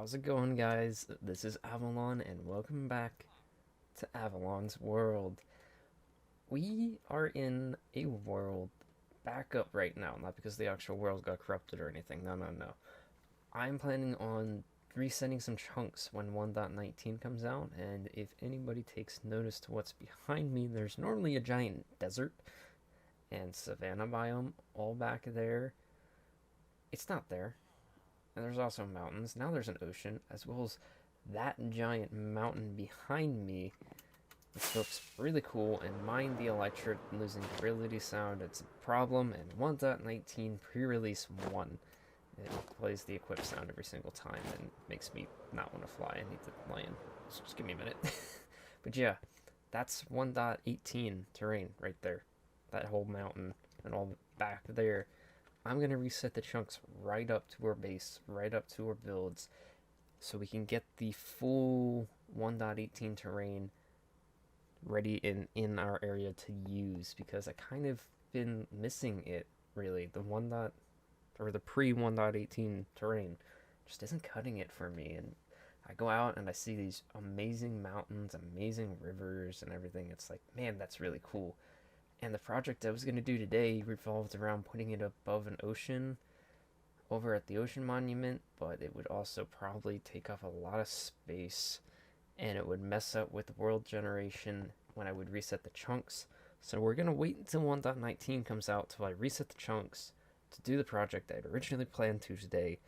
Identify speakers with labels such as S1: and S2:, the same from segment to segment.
S1: How's it going, guys? This is Avollon, and welcome back to Avollon's World. We are in a world backup right now, not because the actual world got corrupted or anything. No, no, no. I'm planning on resetting some chunks when 1.19 comes out, and if anybody takes notice to what's behind me, there's normally a giant desert and savanna biome all back there. It's not there. And there's also mountains. Now there's an ocean, as well as that giant mountain behind me, which looks really cool. And mind the electric losing ability sound, it's a problem. And 1.19 pre-release 1, it plays the equip sound every single time and makes me not want to fly. I need to land. So just give me a minute. But yeah, that's 1.18 terrain right there. That whole mountain and all back there. I'm going to reset the chunks right up to our base, right up to our builds, so we can get the full 1.18 terrain ready in our area to use, because I kind of been missing it, really. The the pre 1.18 terrain just isn't cutting it for me, and I go out and I see these amazing mountains, amazing rivers and everything. It's like, man, that's really cool. And the project I was going to do today revolved around putting it above an ocean over at the Ocean Monument, but it would also probably take up a lot of space and it would mess up with world generation when I would reset the chunks. So we're going to wait until 1.19 comes out till I reset the chunks to do the project I had originally planned to today.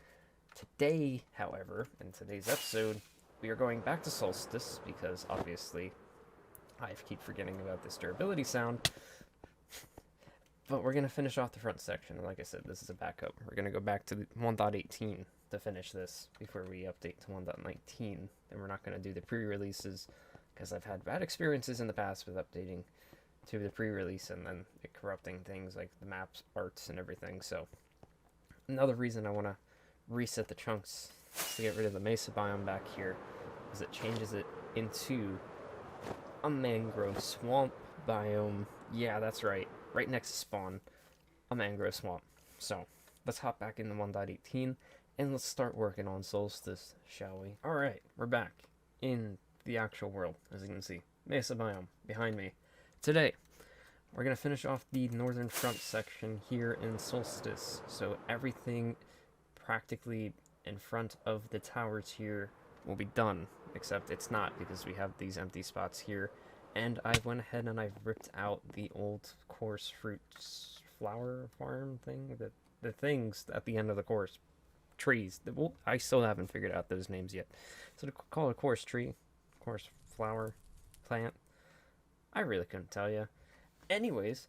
S1: Today, however, in today's episode, we are going back to Solstice because obviously I keep forgetting about this durability sound. But we're going to finish off the front section. Like I said, this is a backup. We're going to go back to 1.18 to finish this before we update to 1.19. And we're not going to do the pre-releases because I've had bad experiences in the past with updating to the pre-release and then it corrupting things like the maps, arts, and everything. So another reason I want to reset the chunks is to get rid of the mesa biome back here, is it changes it into a mangrove swamp biome. Yeah, that's right. Right next to spawn, a mangrove swamp. So, let's hop back into 1.18 and let's start working on Solstice, shall we? Alright, we're back in the actual world, as you can see. Mesa biome behind me. Today, we're going to finish off the northern front section here in Solstice. So, everything practically in front of the towers here will be done, except it's not because we have these empty spots here. And I went ahead and I ripped out the old coarse fruits flower farm thing, the things at the end of the course trees. Well, I still haven't figured out those names yet. So to call it a coarse tree, coarse flower, plant, I really couldn't tell you. Anyways,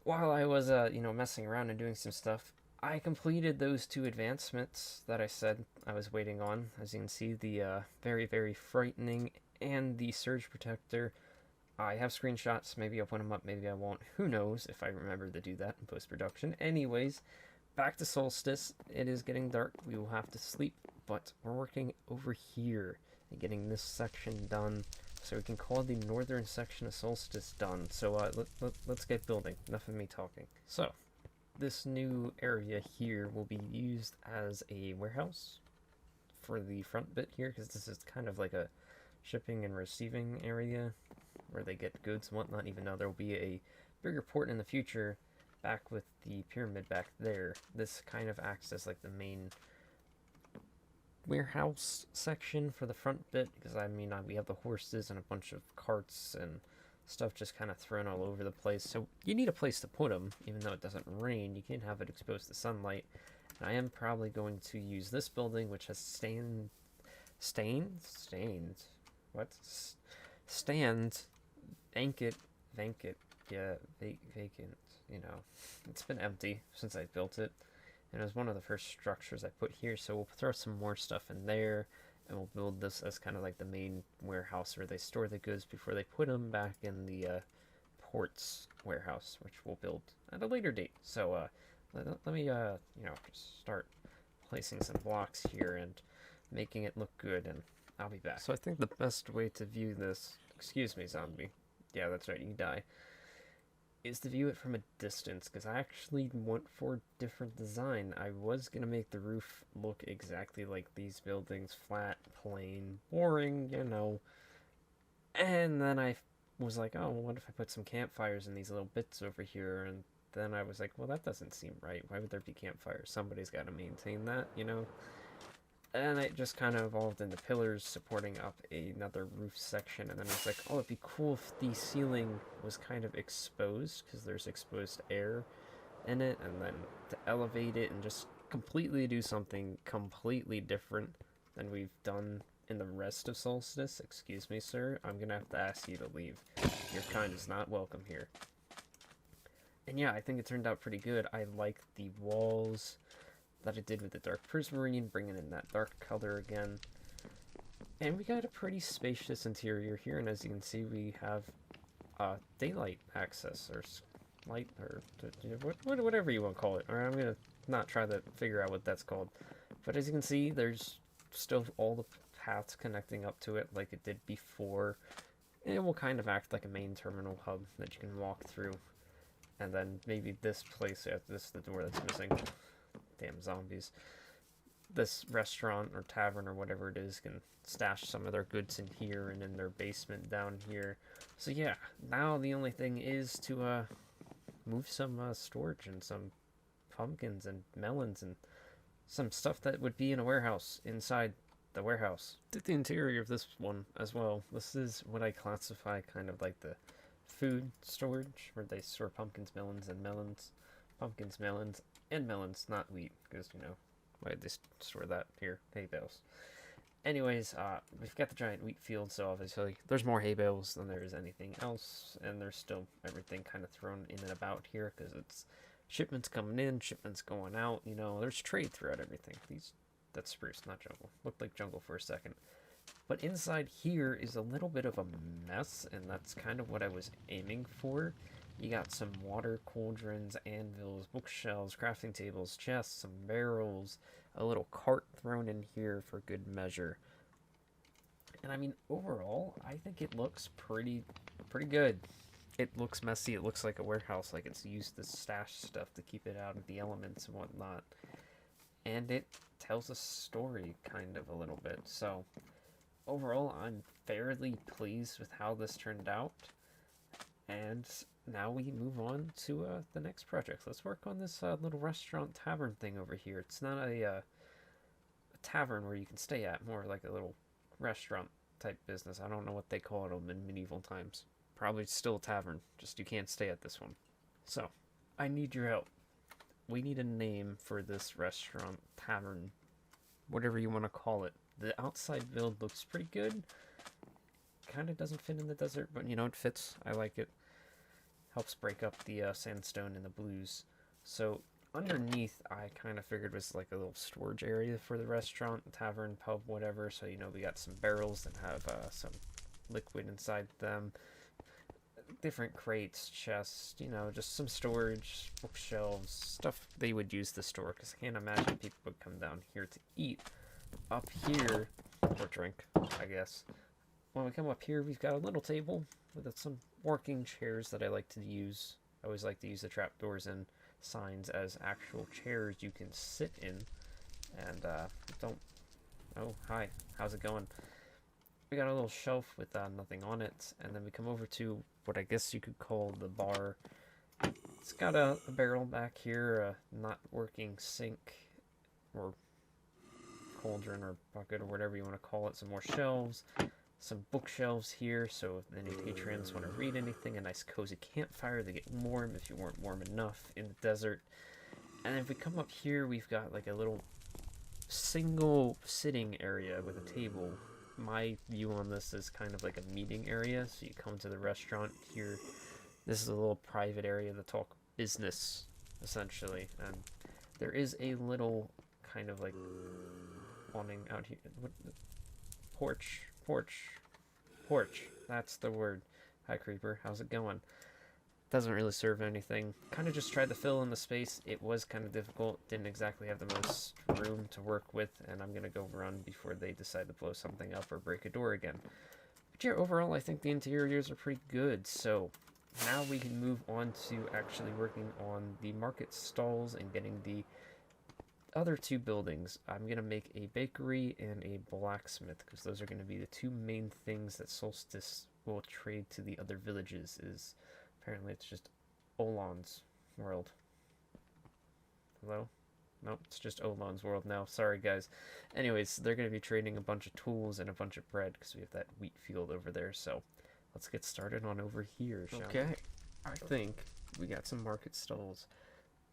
S1: while I was messing around and doing some stuff, I completed those two advancements that I said I was waiting on. As you can see, the very, very frightening and the surge protector. I have screenshots. Maybe I'll put them up, maybe I won't. Who knows if I remember to do that in post-production. Anyways, back to Solstice. It is getting dark. We will have to sleep, but we're working over here and getting this section done so we can call the northern section of Solstice done. So let's get building. Enough of me talking. So, this new area here will be used as a warehouse for the front bit here, because this is kind of like a shipping and receiving area where they get goods and whatnot, even though there will be a bigger port in the future back with the pyramid back there. This kind of acts as like the main warehouse section for the front bit, because we have the horses and a bunch of carts and stuff just kind of thrown all over the place, so you need a place to put them. Even though it doesn't rain, you can't have it exposed to sunlight. And I am probably going to use this building, which has stands, vacant, it's been empty since I built it, and it was one of the first structures I put here, so we'll throw some more stuff in there, and we'll build this as kind of like the main warehouse where they store the goods before they put them back in the ports warehouse, which we'll build at a later date. So let me just start placing some blocks here and making it look good, and I'll be back. So I think the best way to view this, excuse me, zombie. Yeah, that's right, you die. is to view it from a distance, because I actually went for different design. I was going to make the roof look exactly like these buildings, flat, plain, boring, you know. And then I was like, oh, well, what if I put some campfires in these little bits over here? And then I was like, well, that doesn't seem right. Why would there be campfires? Somebody's got to maintain that, you know? And it just kind of evolved into pillars supporting up another roof section. And then I was like, oh, it'd be cool if the ceiling was kind of exposed, because there's exposed air in it. And then to elevate it and just completely do something completely different than we've done in the rest of Solstice. Excuse me, sir. I'm going to have to ask you to leave. Your kind is not welcome here. And yeah, I think it turned out pretty good. I like the walls that it did with the dark prismarine, bringing in that dark color again. And we got a pretty spacious interior here, and as you can see, we have daylight access, or light, or whatever you want to call it. Or I'm going to not try to figure out what that's called. But as you can see, there's still all the paths connecting up to it like it did before. And it will kind of act like a main terminal hub that you can walk through. And then maybe this place, yeah, this is the door that's missing. Damn zombies. This restaurant or tavern or whatever it is can stash some of their goods in here and in their basement down here. So yeah, now the only thing is to move some storage and some pumpkins and melons and some stuff that would be in a warehouse inside the warehouse. Did the interior of this one as well. This is what I classify kind of like the food storage, where they store pumpkins, melons, and melons. Pumpkins, melons, and melons, not wheat, because, you know, why did they store that here? Hay bales. Anyways, we've got the giant wheat field, so obviously there's more hay bales than there is anything else, and there's still everything kind of thrown in and about here, because it's shipments coming in, shipments going out, you know, there's trade throughout everything. That's spruce, not jungle. Looked like jungle for a second. But inside here is a little bit of a mess, and that's kind of what I was aiming for. You got some water cauldrons, anvils, bookshelves, crafting tables, chests, some barrels, a little cart thrown in here for good measure. And I mean, overall, I think it looks pretty good. It looks messy, it looks like a warehouse, like it's used to stash stuff to keep it out of the elements and whatnot. And it tells a story, kind of, a little bit. So, overall, I'm fairly pleased with how this turned out. And now we move on to the next project. Let's work on this little restaurant tavern thing over here. It's not a tavern where you can stay at, more like a little restaurant type business. I don't know what they called them in medieval times. Probably still a tavern, just you can't stay at this one. So, I need your help. We need a name for this restaurant, tavern, whatever you want to call it. The outside build looks pretty good. Kind of doesn't fit in the desert, but you know, it fits. I like it. Helps break up the sandstone and the blues. So underneath, I kind of figured was like a little storage area for the restaurant, tavern, pub, whatever. So, you know, we got some barrels that have some liquid inside them. Different crates, chests, you know, just some storage, bookshelves, stuff they would use to store, because I can't imagine people would come down here to eat. Up here, or drink, I guess. When we come up here, we've got a little table with some working chairs that I like to use. I always like to use the trapdoors and signs as actual chairs you can sit in. And, don't... Oh, hi. How's it going? We got a little shelf with nothing on it, and then we come over to what I guess you could call the bar. It's got a barrel back here, a not working sink, or cauldron, or bucket, or whatever you want to call it. Some more shelves, some bookshelves here, so if any patrons want to read anything, a nice cozy campfire to get warm if you weren't warm enough in the desert. And if we come up here, we've got like a little single sitting area with a table. My view on this is kind of like a meeting area, so you come to the restaurant here. This is a little private area to talk business, essentially, and there is a little kind of like awning out here. Porch. That's the word. Hi, Creeper. How's it going? Doesn't really serve anything. Kind of just tried to fill in the space. It was kind of difficult. Didn't exactly have the most room to work with, and I'm going to go run before they decide to blow something up or break a door again. But yeah, overall, I think the interiors are pretty good. So, now we can move on to actually working on the market stalls and getting the other two buildings. I'm going to make a bakery and a blacksmith, because those are going to be the two main things that Solstice will trade to the other villages. Is apparently it's just Olon's world. Hello? Nope, it's just Olon's world now. Sorry, guys. Anyways, they're going to be trading a bunch of tools and a bunch of bread, because we have that wheat field over there. So let's get started on over here, shall we? Okay, I think we got some market stalls.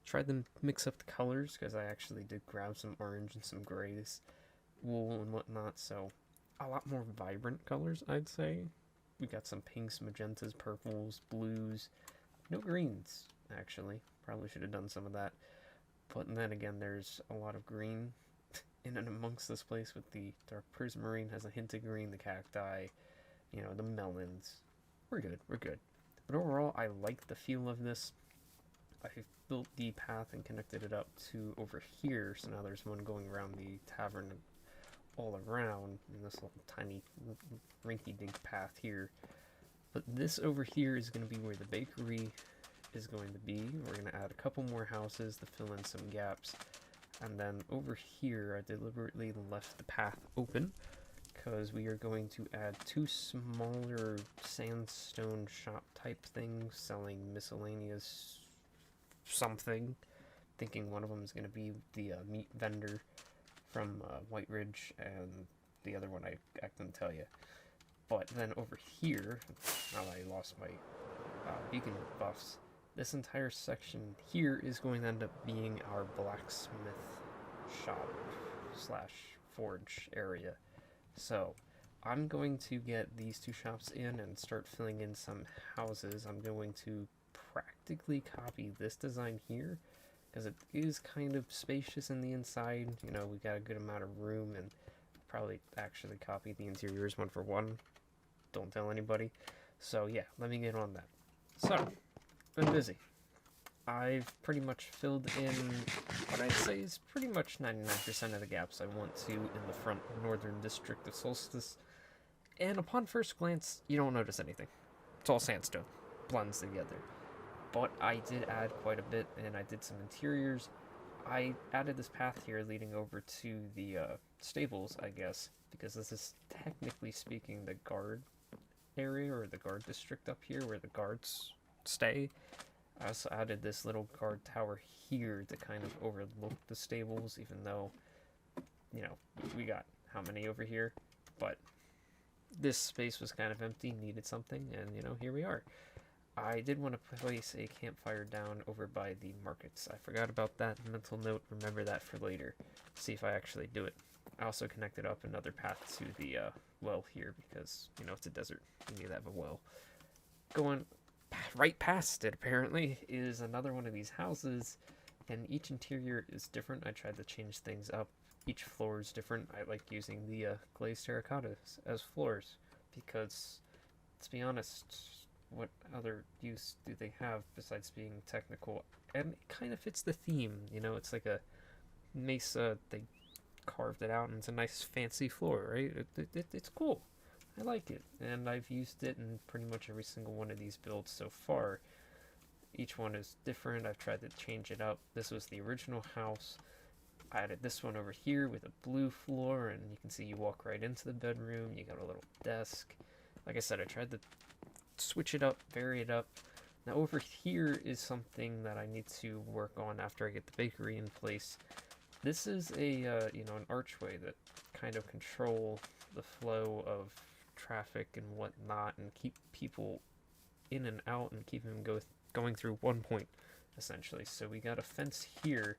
S1: Tried to mix up the colors, because I actually did grab some orange and some grays, wool and whatnot, so a lot more vibrant colors, I'd say. We got some pinks, magentas, purples, blues, no greens, actually. Probably should have done some of that. But then again, there's a lot of green in and amongst this place, with the dark prismarine has a hint of green, the cacti, you know, the melons. We're good, we're good. But overall, I like the feel of this. I built the path and connected it up to over here, so now there's one going around the tavern all around in this little tiny rinky-dink path here. But this over here is going to be where the bakery is going to be. We're going to add a couple more houses to fill in some gaps. And then over here, I deliberately left the path open, because we are going to add two smaller sandstone shop type things selling miscellaneous something. Thinking one of them is going to be the meat vendor from White Ridge, and the other one I couldn't tell you. But then over here, now I lost my beacon buffs, this entire section here is going to end up being our blacksmith shop slash forge area. So I'm going to get these two shops in and start filling in some houses. I'm going to practically copy this design here, because it is kind of spacious in the inside. You know, we got a good amount of room, and probably actually copy the interiors one for one. Don't tell anybody. So yeah, let me get on that. So, been busy. I've pretty much filled in what I'd say is pretty much 99% of the gaps I want to in the front northern district of Solstice. And upon first glance, you don't notice anything. It's all sandstone. Blends together. But I did add quite a bit, and I did some interiors. I added this path here leading over to the stables, I guess, because this is technically speaking the guard area, or the guard district up here where the guards stay. I also added this little guard tower here to kind of overlook the stables, even though, you know, we got how many over here? But this space was kind of empty, needed something, and, you know, here we are. I did want to place a campfire down over by the markets. I forgot about that. Mental note, remember that for later. See if I actually do it. I also connected up another path to the well here, because, you know, it's a desert. You need to have a well. Going right past it, apparently, is another one of these houses, and each interior is different. I tried to change things up. Each floor is different. I like using the glazed terracottas as floors, because, let's be honest, what other use do they have besides being technical? And it kind of fits the theme, you know, it's like a mesa, they carved it out, and it's a nice fancy floor, right? It's cool. I like it, and I've used it in pretty much every single one of these builds so far. Each one is different. I've tried to change it up. This was the original house. I added this one over here with a blue floor, and you can see you walk right into the bedroom. You got a little desk. Like I said, I tried to switch it up, vary it up. Now over here is something that I need to work on after I get the bakery in place. This is a you know, an archway that kind of control the flow of traffic and whatnot, and keep people in and out, and keep them going through one point, essentially. So we got a fence here,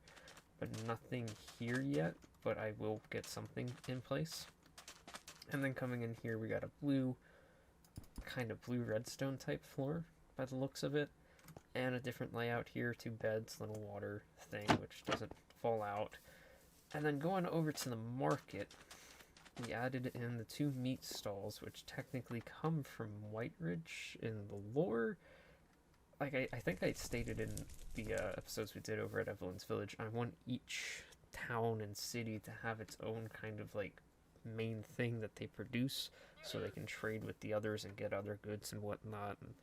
S1: but nothing here yet, but I will get something in place. And then coming in here, we got a blue, kind of blue redstone type floor by the looks of it, and a different layout here, 2 beds, little water thing which doesn't fall out. And then going over to the market, we added in the 2 meat stalls, which technically come from White Ridge in the lore. Like I think I stated in the episodes we did over at Avollon's village, I want each town and city to have its own kind of like main thing that they produce, so they can trade with the others and get other goods and whatnot. And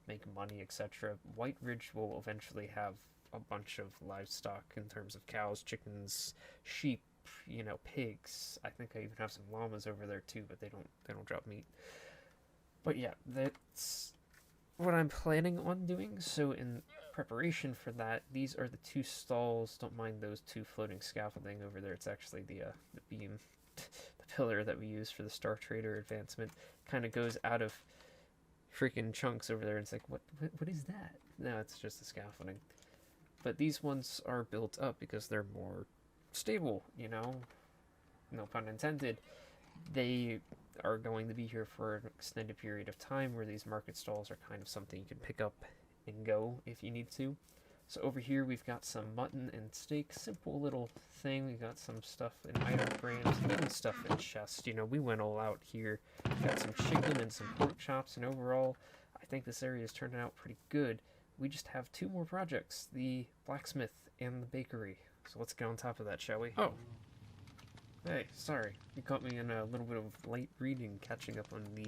S1: make money, etc. White Ridge will eventually have a bunch of livestock in terms of cows, chickens, sheep, pigs. I think I even have some llamas over there too, but they don't drop meat. But yeah, that's what I'm planning on doing. So in preparation for that, these are the two stalls. Don't mind those two floating scaffolding over there. It's actually the beam, the pillar that we use for the Star Trader advancement. Kind of goes out of freaking chunks over there. And it's like, what is that? No, it's just the scaffolding. But these ones are built up because they're more stable. No pun intended. They are going to be here for an extended period of time, where these market stalls are kind of something you can pick up and go if you need to. So over here we've got some mutton and steak, simple little thing. We got some stuff in item grams, even stuff in chest. We went all out here. Got some chicken and some pork chops, and overall I think this area is turning out pretty good. We just have two more projects, the blacksmith and the bakery. So let's get on top of that, shall we? Oh, hey, sorry. You caught me in a little bit of late reading, catching up on the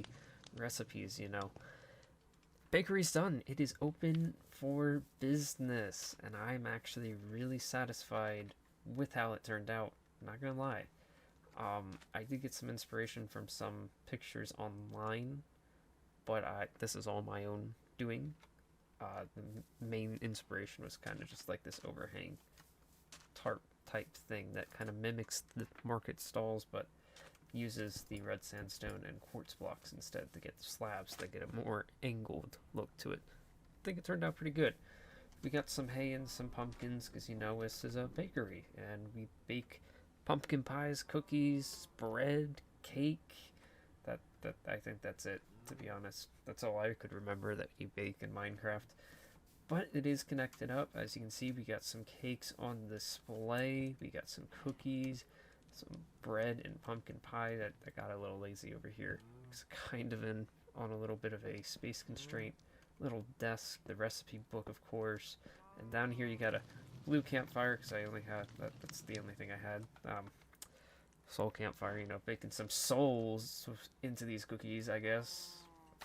S1: recipes, Bakery's done. It is open for business, and I'm actually really satisfied with how it turned out. Not gonna lie. I did get some inspiration from some pictures online, but this is all my own doing. The main inspiration was kind of just like this overhang tarp type thing that kind of mimics the market stalls, but uses the red sandstone and quartz blocks instead to get slabs that get a more angled look to it. I think it turned out pretty good. We got some hay and some pumpkins because this is a bakery, and we bake pumpkin pies, cookies, bread, cake. That I think that's it, to be honest. That's all I could remember that you bake in Minecraft. But it is connected up. As you can see, we got some cakes on display. We got some cookies, some bread and pumpkin pie. That I got a little lazy over here. It's kind of on a little bit of a space constraint. Little desk, the recipe book, of course. And down here you got a blue campfire, because I only had, that's the only thing I had. Soul campfire, baking some souls into these cookies, I guess.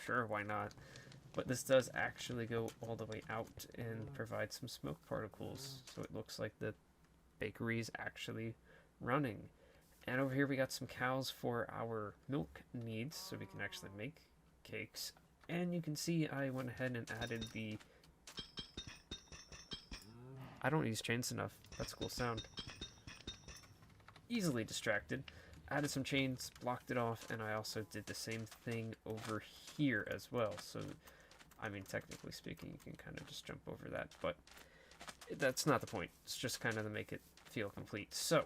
S1: Sure, why not? But this does actually go all the way out and provide some smoke particles. So it looks like the bakery is actually running. And over here we got some cows for our milk needs, so we can actually make cakes. And you can see I went ahead and added the... I don't use chains enough. That's a cool sound. Easily distracted. Added some chains, blocked it off, and I also did the same thing over here as well. So, technically speaking, you can kind of just jump over that, but that's not the point. It's just kind of to make it feel complete. So,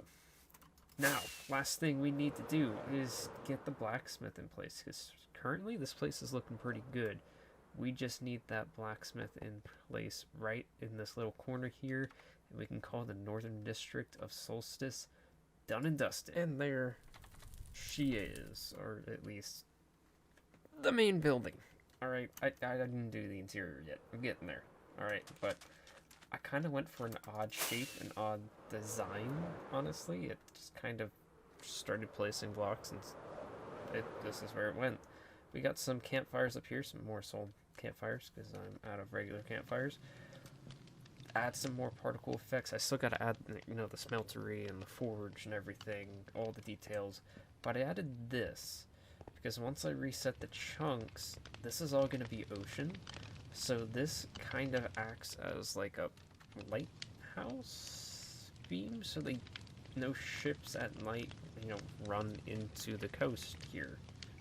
S1: now, last thing we need to do is get the blacksmith in place, because currently this place is looking pretty good. We just need that blacksmith in place right in this little corner here, and we can call the Northern District of Solstice done and dusted. And there she is, or at least the main building. Alright, I didn't do the interior yet. I'm getting there. Alright, but I kind of went for an odd shape, an odd design, honestly. It just kind of started placing blocks, and this is where it went. We got some campfires up here, some more soul campfires, because I'm out of regular campfires. Add some more particle effects. I still got to add, the smeltery and the forge and everything, all the details. But I added this, because once I reset the chunks, this is all going to be ocean. So this kind of acts as like a lighthouse beam, so no ships at night, run into the coast here.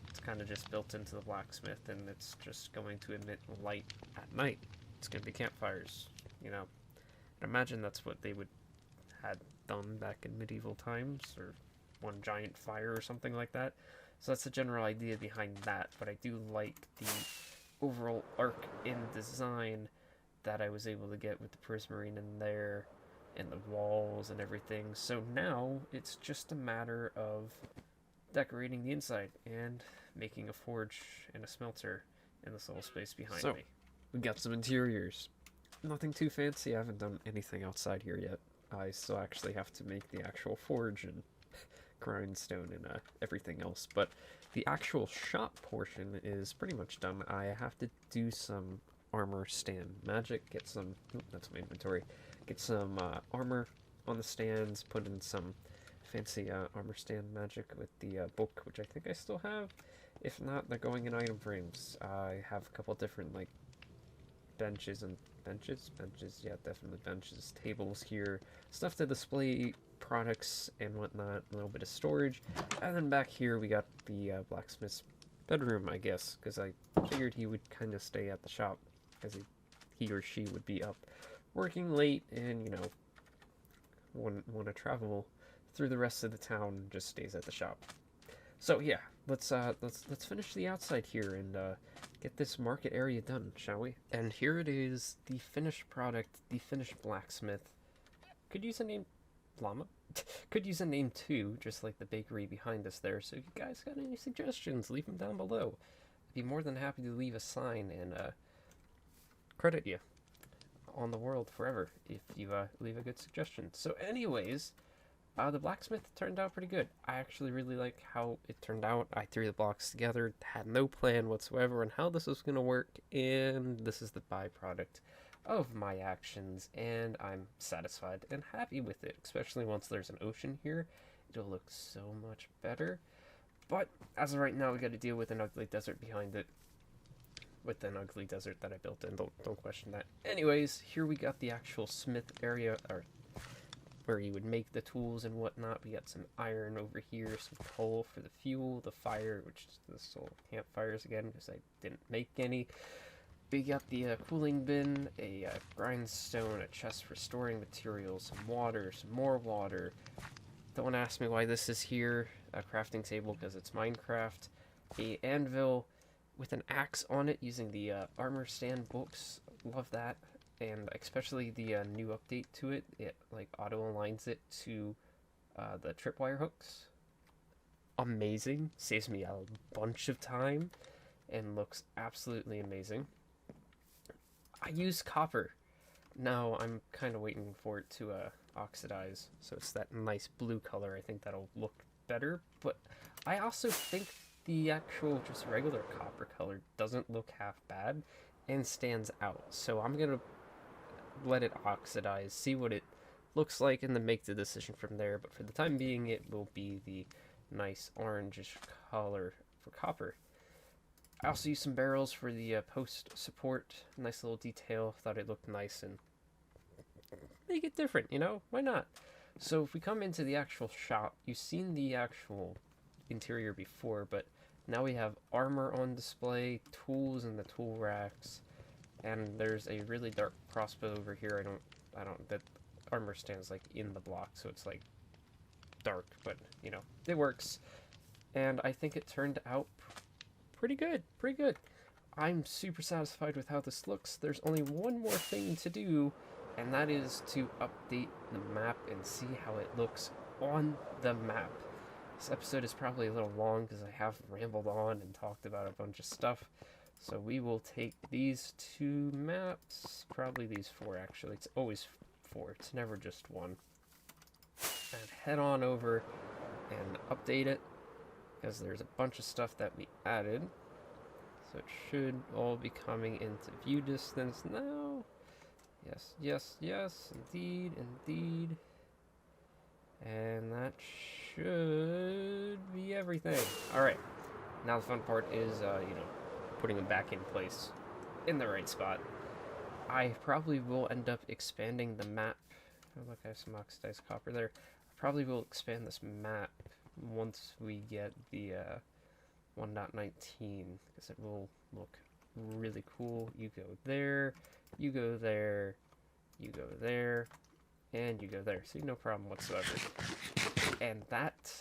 S1: It's kind of just built into the blacksmith, and it's just going to emit light at night. It's going to be campfires, I imagine that's what they would had done back in medieval times, or one giant fire or something like that. So that's the general idea behind that, but I do like the overall arc in design that I was able to get with the prismarine in there, and the walls and everything. So now it's just a matter of decorating the inside and making a forge and a smelter in this little space behind me. We got some interiors. Nothing too fancy. I haven't done anything outside here yet. I still actually have to make the actual forge and grindstone and everything else. But the actual shop portion is pretty much done. I have to do some armor stand magic. Get some, that's my inventory. Get some armor on the stands, put in some fancy armor stand magic with the book, which I think I still have. If not, they're going in item frames. I have a couple different like benches, yeah, definitely benches, tables here, stuff to display products and whatnot, a little bit of storage. And then back here we got the blacksmith's bedroom, I guess, because I figured he would kind of stay at the shop, because he or she would be up working late and, you know, want to travel through the rest of the town, just stays at the shop. So yeah, let's finish the outside here and get this market area done, shall we? And here it is, the finished product, the finished blacksmith. Could use a name, llama. Could use a name too, just like the bakery behind us there. So if you guys got any suggestions, leave them down below. I'd be more than happy to leave a sign and credit you on the world forever if you leave a good suggestion. So anyways, the blacksmith turned out pretty good. I actually really like how it turned out. I threw the blocks together, had no plan whatsoever on how this was going to work, and this is the byproduct of my actions, and I'm satisfied and happy with it, especially once there's an ocean here. It'll look so much better. But as of right now, we got to deal with an ugly desert behind it. With an ugly desert that I built in. Don't question that. Anyways, here we got the actual smith area, or where you would make the tools and whatnot. We got some iron over here, some coal for the fuel, the fire, which is the soul campfires again, because I didn't make any. We got the cooling bin, a grindstone, a chest for storing materials, some water, some more water. Don't ask me why this is here. A crafting table, because it's Minecraft. A anvil with an axe on it, using the armor stand books. Love that. And especially the new update to it, it like auto aligns it to the tripwire hooks. Amazing, saves me a bunch of time and looks absolutely amazing. I use copper. Now I'm kind of waiting for it to oxidize, so it's that nice blue color. I think that'll look better, but I also think the actual just regular copper color doesn't look half bad and stands out. So I'm gonna let it oxidize, see what it looks like, and then make the decision from there. But for the time being, it will be the nice orangish color for copper. I also used some barrels for the post support. Nice little detail. Thought it looked nice and make it different, you know? Why not? So if we come into the actual shop, you've seen the actual interior before, but now we have armor on display, tools in the tool racks, and there's a really dark crossbow over here. That armor stands like in the block, so it's like dark, but you know, it works. And I think it turned out pretty good. I'm super satisfied with how this looks. There's only one more thing to do, and that is to update the map and see how it looks on the map. This episode is probably a little long because I have rambled on and talked about a bunch of stuff. So we will take these two maps, probably these four actually. It's always four, it's never just one. And head on over and update it, because there's a bunch of stuff that we added. So it should all be coming into view distance now. Yes, indeed. And that should be everything. Alright, now the fun part is, you know, putting them back in place in the right spot. I probably will end up expanding the map. Oh, look, I have some oxidized copper there. I probably will expand this map once we get the 1.19, because it will look really cool. You go there, you go there, you go there, and you go there. See, no problem whatsoever. And that,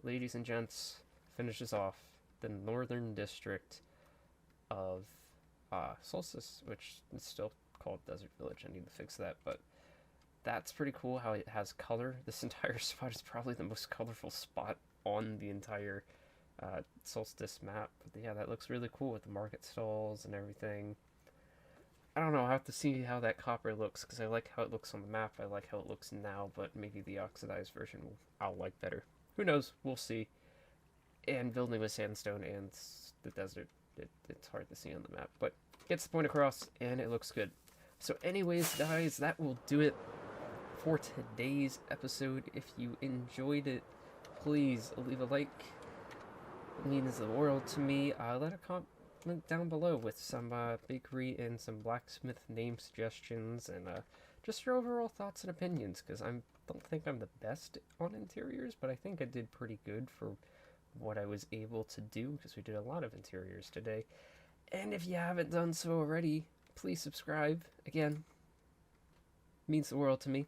S1: ladies and gents, finishes off the northern district of Solstice, which is still called Desert Village. I need to fix that, but that's pretty cool how it has color. This entire spot is probably the most colorful spot on the entire Solstice map. But yeah, that looks really cool with the market stalls and everything. I don't know, I'll have to see how that copper looks, because I like how it looks on the map, I like how it looks now, but maybe the oxidized version I'll like better. Who knows, we'll see. And building with sandstone and the desert, it's hard to see on the map, but gets the point across, and it looks good. So anyways, guys, that will do it for today's episode. If you enjoyed it, please leave a like. It means the world to me. Let a comment down below with some bakery and some blacksmith name suggestions, and just your overall thoughts and opinions, because I don't think I'm the best on interiors, but I think I did pretty good for what I was able to do, because we did a lot of interiors today. And if you haven't done so already, please subscribe. Again, means the world to me.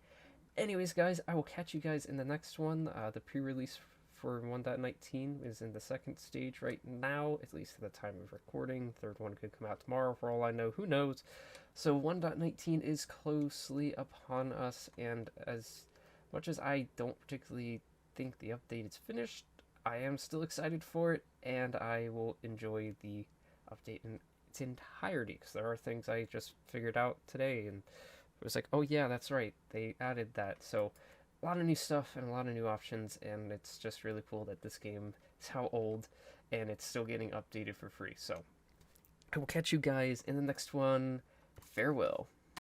S1: Anyways, guys, I will catch you guys in the next one. The pre-release for 1.19 is in the second stage right now, at least at the time of recording. Third one could come out tomorrow, for all I know. Who knows? So 1.19 is closely upon us, and as much as I don't particularly think the update is finished, I am still excited for it, and I will enjoy the update in its entirety, because there are things I just figured out today, and it was like, oh yeah, that's right, they added that. So a lot of new stuff and a lot of new options, and it's just really cool that this game is how old and it's still getting updated for free. So I will catch you guys in the next one. Farewell.